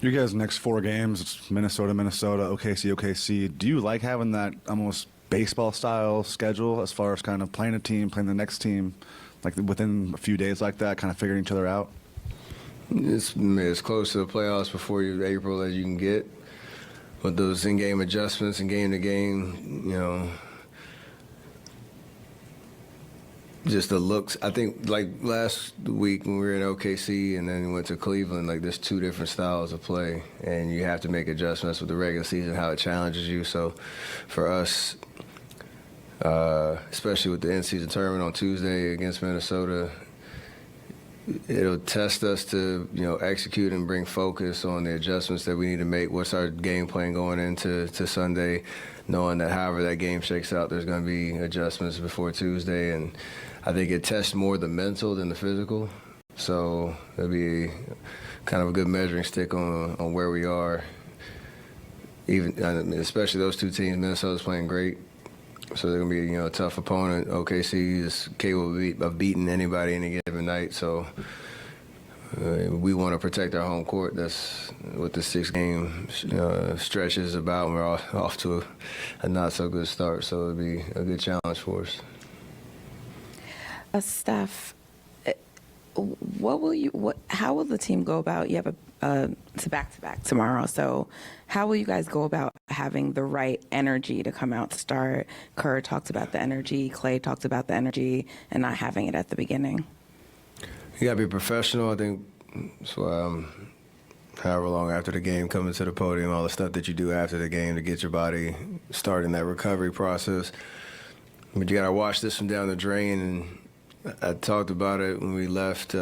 You guys' next four games, it's Minnesota, Minnesota, OKC, OKC. Do you like having that almost baseball style schedule as far as kind of playing a team, playing the next team, like within a few days like that, kind of figuring each other out? It's as close to the playoffs before April as you can get. With those in-game adjustments and game to game, just the looks. I think like last week when we were in OKC and then we went to Cleveland, like there's two different styles of play, and you have to make adjustments with the regular season, how it challenges you. So for us, especially with the in-season tournament on Tuesday against Minnesota, it'll test us to, execute and bring focus on the adjustments that we need to make. What's our game plan going into Sunday, knowing that however that game shakes out, there's going to be adjustments before Tuesday. And I think it tests more the mental than the physical. So it'll be kind of a good measuring stick on where we are. Especially those two teams, Minnesota's playing great. So they're going to be, a tough opponent. OKC is capable of beating anybody any given night. So we want to protect our home court. That's what the six-game stretch is about. We're off to a not-so-good start, so it'll be a good challenge for us. Steph, how will the team go about? You have it's a back-to-back tomorrow, so how will you guys go about having the right energy to come out to start? Kerr talked about the energy, Clay talked about the energy, and not having it at the beginning. You got to be professional. I think that's why however long after the game, coming to the podium, all the stuff that you do after the game to get your body starting that recovery process. But you got to wash this one down the drain, and I talked about it when we left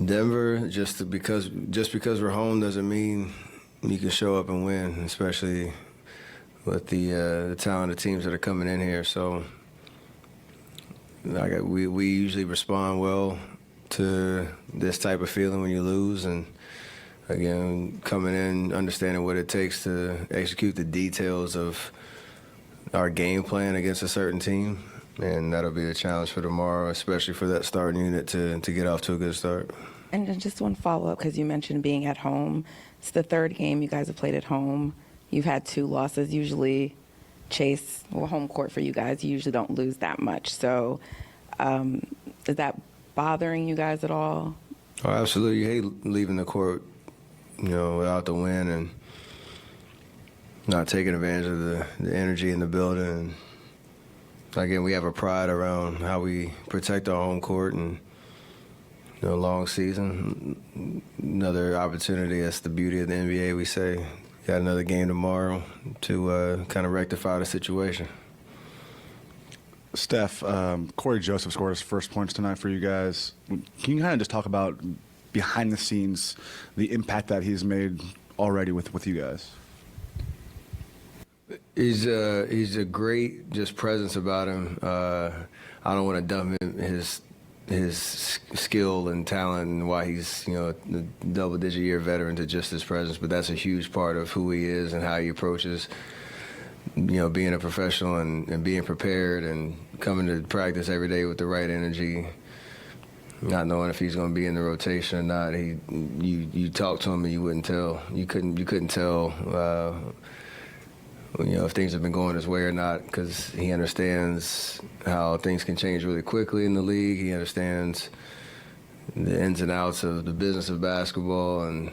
Denver. Just because we're home doesn't mean you can show up and win, especially with the talented teams that are coming in here. So we usually respond well to this type of feeling when you lose, and again, coming in, understanding what it takes to execute the details of our game plan against a certain team. And that'll be a challenge for tomorrow, especially for that starting unit to get off to a good start. And then just one follow-up, because you mentioned being at home. It's the third game you guys have played at home. You've had two losses. Usually, home court for you guys, you usually don't lose that much. So is that bothering you guys at all? Oh, absolutely. You hate leaving the court, without the win and not taking advantage of the energy in the building. Again, we have a pride around how we protect our home court, and long season, another opportunity. That's the beauty of the NBA. We say, got another game tomorrow to kind of rectify the situation. Steph, Corey Joseph scored his first points tonight for you guys. Can you kind of just talk about behind the scenes, the impact that he's made already with you guys? He's a great just presence about him. I don't want to dump his skill and talent and why he's a double-digit year veteran to just his presence, but that's a huge part of who he is and how he approaches being a professional and being prepared and coming to practice every day with the right energy, not knowing if he's going to be in the rotation or not. You talk to him and you wouldn't tell. You couldn't tell. If things have been going his way or not, because he understands how things can change really quickly in the league. He understands the ins and outs of the business of basketball and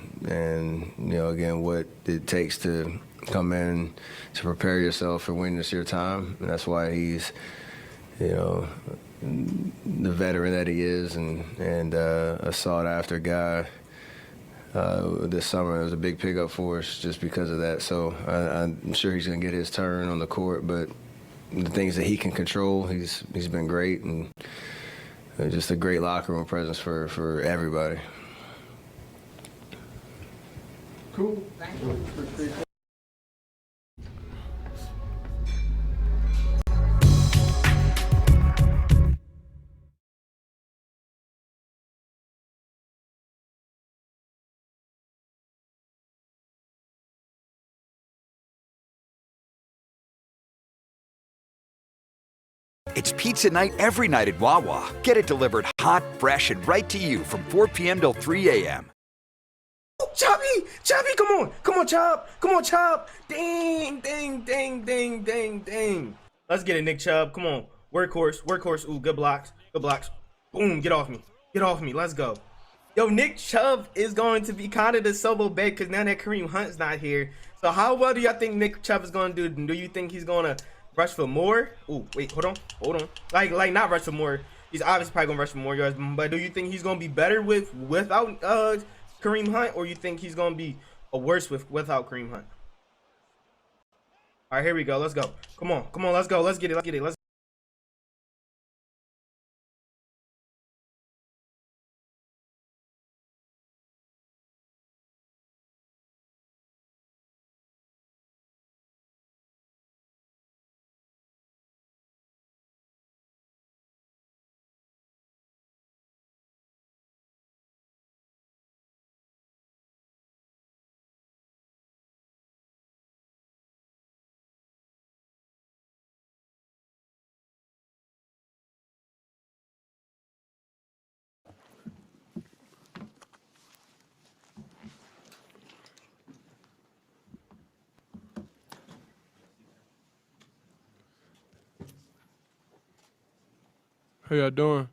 again, what it takes to come in to prepare yourself for when it's your time. And that's why he's, the veteran that he is and a sought-after guy. This summer, it was a big pickup for us just because of that. So I'm sure he's going to get his turn on the court, but the things that he can control, he's been great, and just a great locker room presence for everybody. Cool. Thank you. It's pizza night every night at Wawa. Get it delivered hot, fresh, and right to you from 4 p.m. till 3 a.m. Choppy, come on, Chop. Ding. Let's get it, Nick Chubb. Come on, workhorse. Ooh, good blocks. Boom, get off me. Let's go. Yo, Nick Chubb is going to be kind of the solo bet because now that Kareem Hunt's not here. So how well do y'all think Nick Chubb is going to do? Do you think he's going to rush for more? Ooh, wait, hold on. Like not rush for more. He's obviously probably going to rush for more yards. But do you think he's going to be better without Kareem Hunt, or you think he's going to be worse without Kareem Hunt? All right, here we go. Let's go. Come on. Let's go. Let's get it. How y'all doing?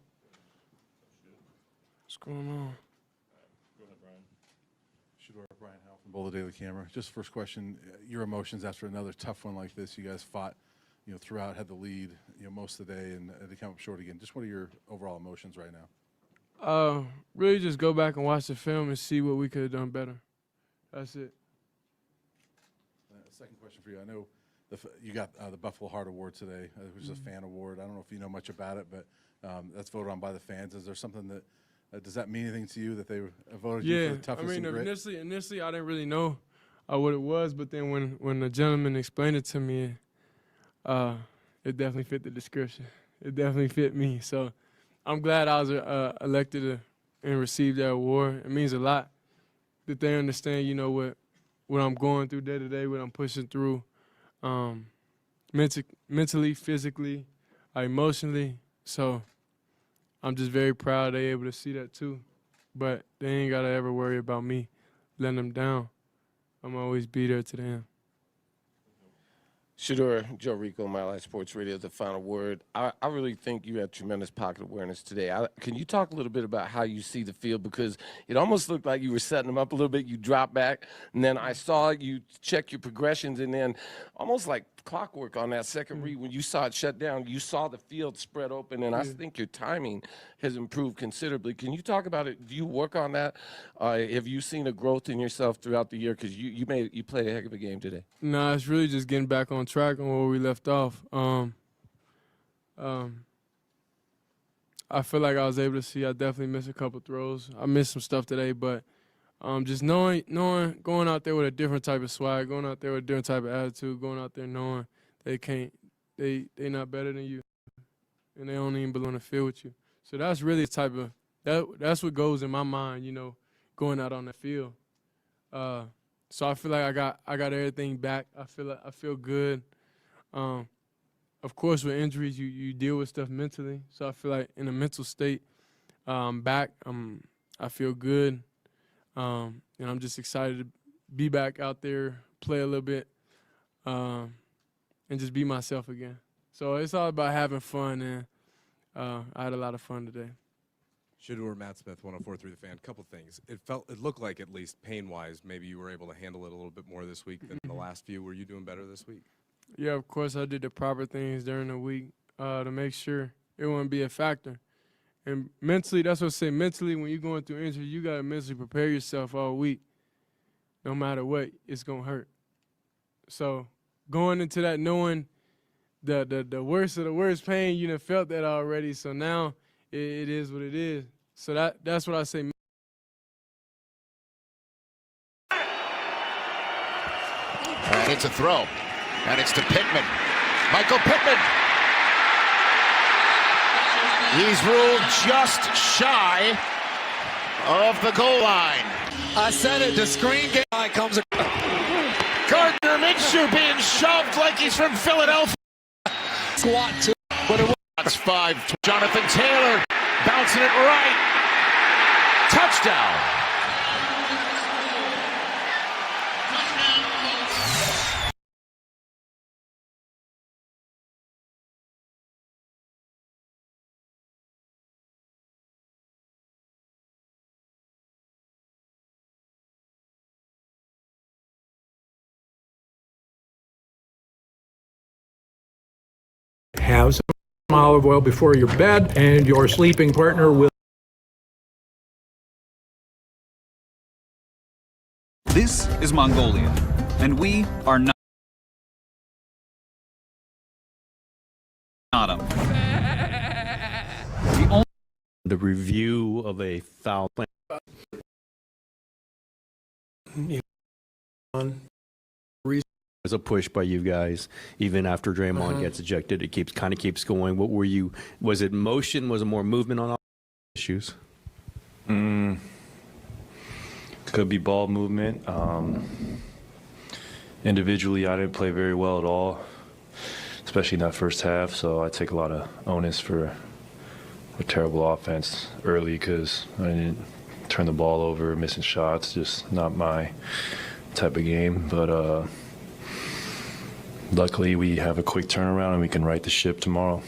What's going on? Go ahead, Brian. Shador, Brian Howe from Boulder Daily Camera. Just first question, your emotions after another tough one like this. You guys fought, throughout, had the lead, most of the day, and they come up short again. Just what are your overall emotions right now? Really just go back and watch the film and see what we could have done better. That's it. Second question for you. I know you got the Buffalo Heart Award today. It was a fan award. I don't know if you know much about it, but that's voted on by the fans. Is there something that does that mean anything to you that they voted you for the toughness and grit? Initially I didn't really know what it was, but then when the gentleman explained it to me, it definitely fit the description. It definitely fit me. So I'm glad I was elected and received that award. It means a lot that they understand, what I'm going through day to day, what I'm pushing through. Mentally, physically, emotionally. So I'm just very proud they're able to see that too. But they ain't got to ever worry about me letting them down. I'm always be there to them. Shador, Joe Rico, My Life Sports Radio, the final word. I really think you had tremendous pocket awareness today. Can you talk a little bit about how you see the field? Because it almost looked like you were setting them up a little bit. You dropped back, and then I saw you check your progressions, and then almost like clockwork on that second read, when you saw it shut down, you saw the field spread open, and I think your timing has improved considerably. Can you talk about it? Do you work on that? Have you seen a growth in yourself throughout the year? Because you played a heck of a game today. Nah, it's really just getting back on track on where we left off. I feel like I was able to see. I definitely missed a couple throws. I missed some stuff today, but just knowing, going out there with a different type of swag, going out there with a different type of attitude, going out there knowing they not better than you, and they don't even belong on the field with you. So that's really the type of that's what goes in my mind, going out on the field. So I feel like I got everything back. I feel good. Of course, with injuries, you deal with stuff mentally. So I feel like in a mental state, back. I feel good. And I'm just excited to be back out there, play a little bit, and just be myself again. So it's all about having fun, and I had a lot of fun today. Shador, Matt Smith, 104.3 The Fan. Couple things. It looked like, at least pain-wise, maybe you were able to handle it a little bit more this week than the last few. Were you doing better this week? Yeah, of course I did the proper things during the week to make sure it wouldn't be a factor. And mentally, that's what I say, mentally, when you're going through injury, you got to mentally prepare yourself all week. No matter what, it's going to hurt. So going into that knowing the worst of the worst pain, you done felt that already. So now it is what it is. So that's what I say. And it's a throw. And it's to Pittman. Michael Pittman. He's ruled just shy of the goal line. I said it, the screen game comes. Gardner Minshew being shoved like he's from Philadelphia. Squat to. That's 5. Jonathan Taylor bouncing it right. Touchdown. Have some olive oil before your bed, and your sleeping partner will. This is Mongolia, and we are not them. The review of a foul play. There's a push by you guys, even after Draymond gets ejected. It kind of keeps going. What were you? Was it motion? Was it more movement on issues? Could be ball movement. Individually, I didn't play very well at all, especially in that first half. So I take a lot of onus for a terrible offense early because I didn't turn the ball over, missing shots, just not my type of game. But luckily, we have a quick turnaround and we can right the ship tomorrow.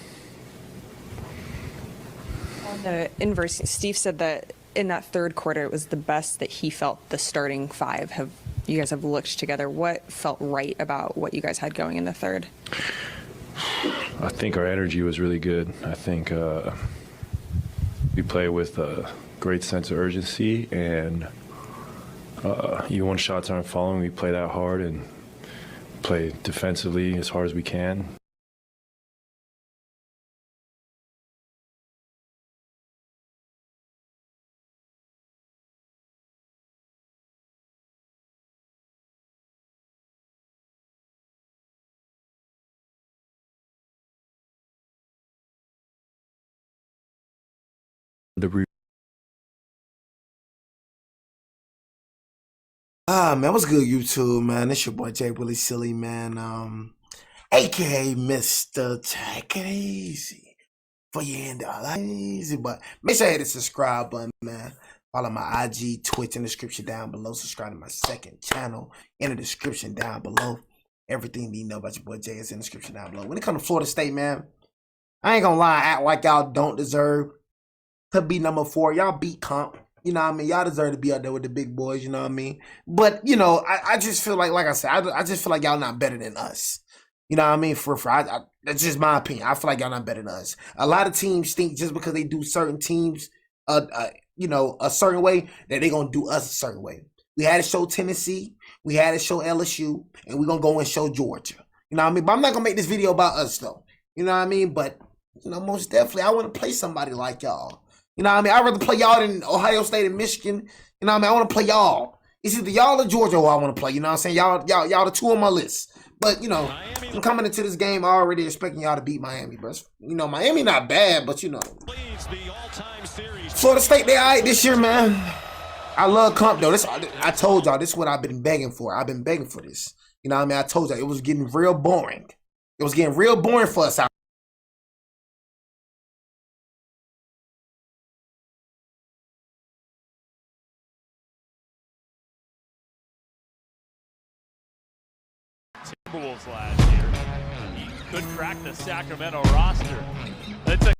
On the inverse, Steve said that in that third quarter, it was the best that he felt the starting five you guys have looked together. What felt right about what you guys had going in the third? I think our energy was really good. I think we play with a great sense of urgency, and even when shots aren't falling, we play that hard and play defensively as hard as we can. Man, what's good, YouTube, man? It's your boy Jay Willie Silly, man. AKA Mr. Take It Easy for your end all easy. But make sure you hit the subscribe button, man. Follow my IG, Twitch in the description down below. Subscribe to my second channel in the description down below. Everything you know about your boy Jay is in the description down below. When it comes to Florida State, man, I ain't gonna lie, act like y'all don't deserve to be number 4. Y'all beat Comp. You know what I mean? Y'all deserve to be out there with the big boys, you know what I mean? But, you know, I just feel like I said, I just feel like y'all not better than us. You know what I mean? That's just my opinion. I feel like y'all not better than us. A lot of teams think just because they do certain teams, you know, a certain way, that they going to do us a certain way. We had to show Tennessee. We had to show LSU. And we're going to go and show Georgia. You know what I mean? But I'm not going to make this video about us, though. You know what I mean? But, you know, most definitely, I want to play somebody like y'all. You know what I mean? I'd rather play y'all than Ohio State and Michigan. You know what I mean? I want to play y'all. It's either y'all or Georgia who I want to play. You know what I'm saying? Y'all the two on my list. But, you know, I'm coming into this game already expecting y'all to beat Miami, bro. You know, Miami not bad, but, you know. Florida State, they all right this year, man. I love Comp, though. I told y'all, this is what I've been begging for. I've been begging for this. You know what I mean? I told y'all, it was getting real boring. It was getting real boring for us out. Timberwolves last year. He could crack the Sacramento roster. That's a